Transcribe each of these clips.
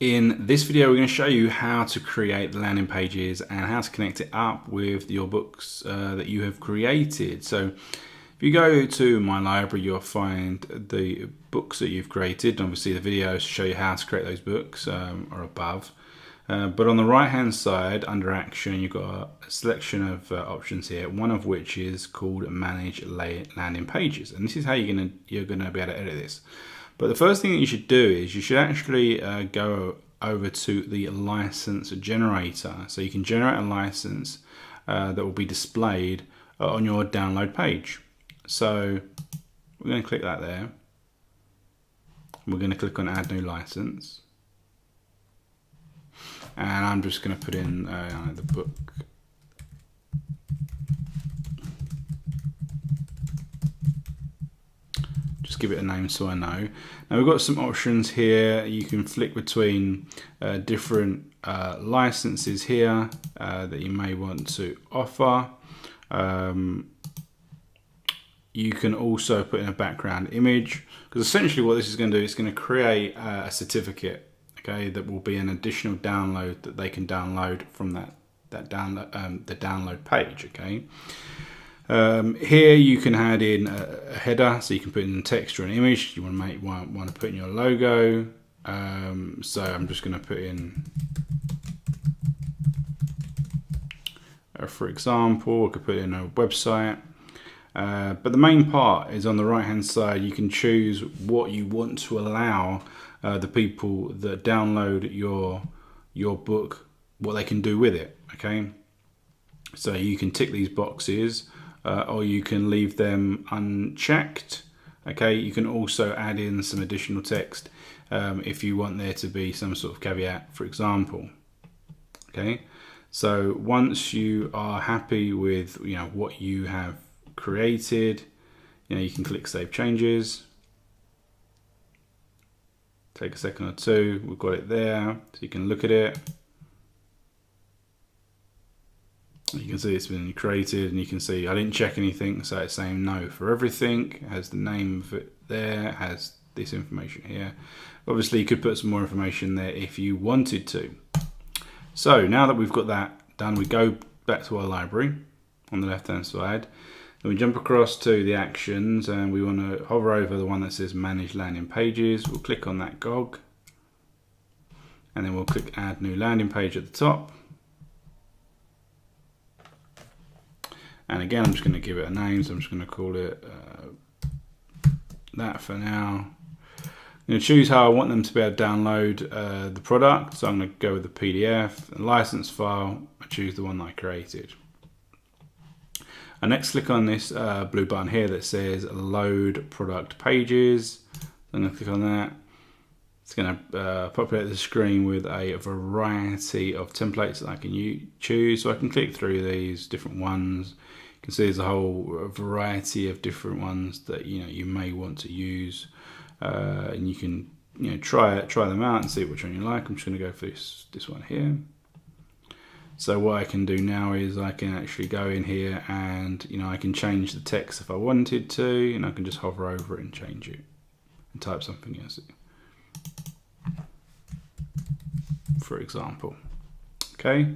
In this video, we're going to show you how to create the landing pages and how to connect it up with your books that you have created. So if you go to my library, you'll find the books that you've created. Obviously the videos show you how to create those books are above. But on the right hand side under action, you've got a selection of options here, one of which is called manage landing pages. And this is how you're gonna be able to edit this. But the first thing that you should do is you should actually go over to the license generator. So you can generate a license that will be displayed on your download page. So we're going to click that there. We're going to click on add new license. And I'm just going to put in the book. Just give it a name so I know. Now we've got some options here. You can flick between different licenses here that you may want to offer. You can also put in a background image, because essentially what this is going to do is going to create a certificate, okay, that will be an additional download that they can download from the download page, okay. Here you can add in a header, so you can put in text or an image. You want to put in your logo. So I'm just going to put in, for example, I could put in a website. But the main part is on the right hand side. You can choose what you want to allow the people that download your book, what they can do with it, okay. So you can tick these boxes. Or you can leave them unchecked. Okay, you can also add in some additional text if you want there to be some sort of caveat, for example. Okay, so once you are happy with what you have created, you can click Save Changes. Take a second or two. We've got it there, so you can look at it. You can see it's been created, and you can see I didn't check anything, so it's saying no for everything. It has the name of it there, it has this information here. Obviously you could put some more information there if you wanted to. So now that we've got that done, we go back to our library on the left hand side, and we jump across to the actions, and we want to hover over the one that says manage landing pages. We'll click on that cog, and then we'll click add new landing page at the top. And again, I'm just going to give it a name, so I'm just going to call it that for now. I'm going to choose how I want them to be able to download the product. So I'm going to go with the PDF, the license file. I choose the one that I created. I next click on this blue button here that says load product pages. I'm going to click on that. It's going to populate the screen with a variety of templates that I can choose. So I can click through these different ones. You can see there's a whole variety of different ones that you may want to use, and you can try them out and see which one you like. I'm just going to go for this one here. So what I can do now is I can actually go in here and I can change the text if I wanted to, and I can just hover over it and change it and type something else, for example. Okay.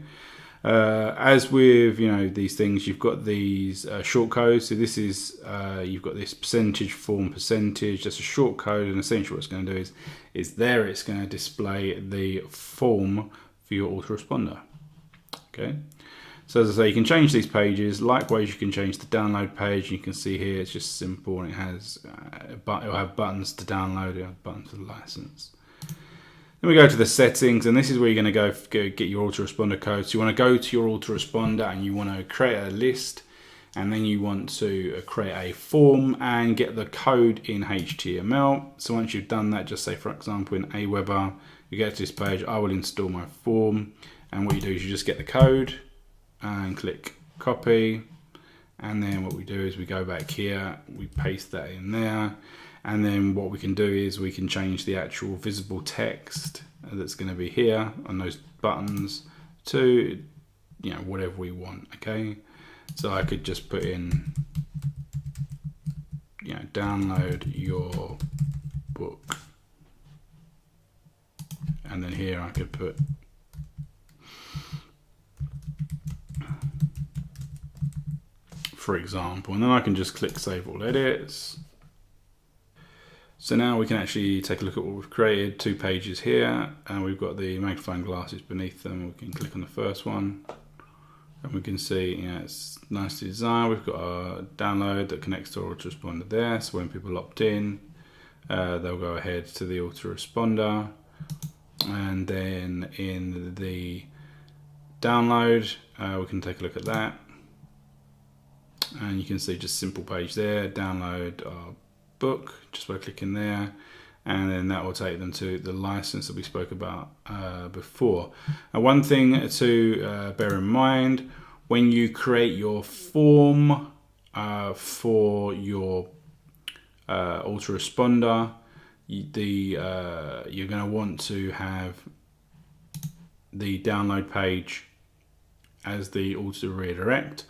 As with these things, you've got these short codes. So this is you've got this percentage form percentage. That's a short code, and essentially what it's going to do is it's going to display the form for your autoresponder. Okay. So as I say, you can change these pages. Likewise, you can change the download page. You can see here it's just simple, and it has it'll have buttons to download. It'll have buttons for the license. Then we go to the settings, and this is where you're going to go get your autoresponder code. So you want to go to your autoresponder, and you want to create a list, and then you want to create a form and get the code in HTML. So once you've done that, just say for example in Aweber, you get to this page, I will install my form, and what you do is you just get the code and click copy, and then what we do is we go back here, we paste that in there. And then what we can do is we can change the actual visible text that's going to be here on those buttons to whatever we want. Okay, so I could just put in download your book and then here I could put for example, and then I can just click Save All Edits. So now we can actually take a look at what we've created. 2 pages here, and we've got the magnifying glasses beneath them. We can click on the first one, and we can see, you know, it's nicely designed. We've got a download that connects to autoresponder there, so when people opt in, they'll go ahead to the autoresponder, and then in the download, we can take a look at that. And you can see just simple page there, download our book, just by clicking there, and then that will take them to the license that we spoke about before. Now, one thing to bear in mind, when you create your form for your autoresponder, you're going to want to have the download page as the auto redirect,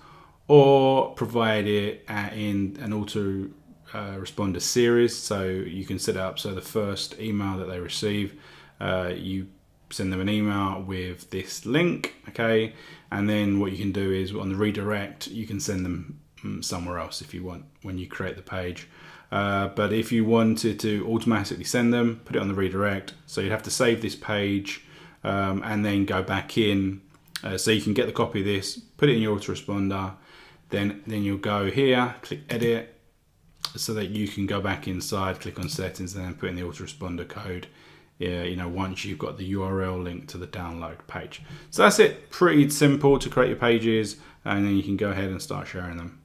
or provide it in an auto responder series. So you can set it up so the first email that they receive, you send them an email with this link, okay, and then what you can do is on the redirect you can send them somewhere else if you want when you create the page. But if you wanted to automatically send them, put it on the redirect, so you'd have to save this page and then go back in, so you can get the copy of this, put it in your autoresponder. Then you'll go here, click edit, so that you can go back inside, click on settings, and then put in the autoresponder code, you know, once you've got the URL link to the download page. So that's it, pretty simple to create your pages, and then you can go ahead and start sharing them.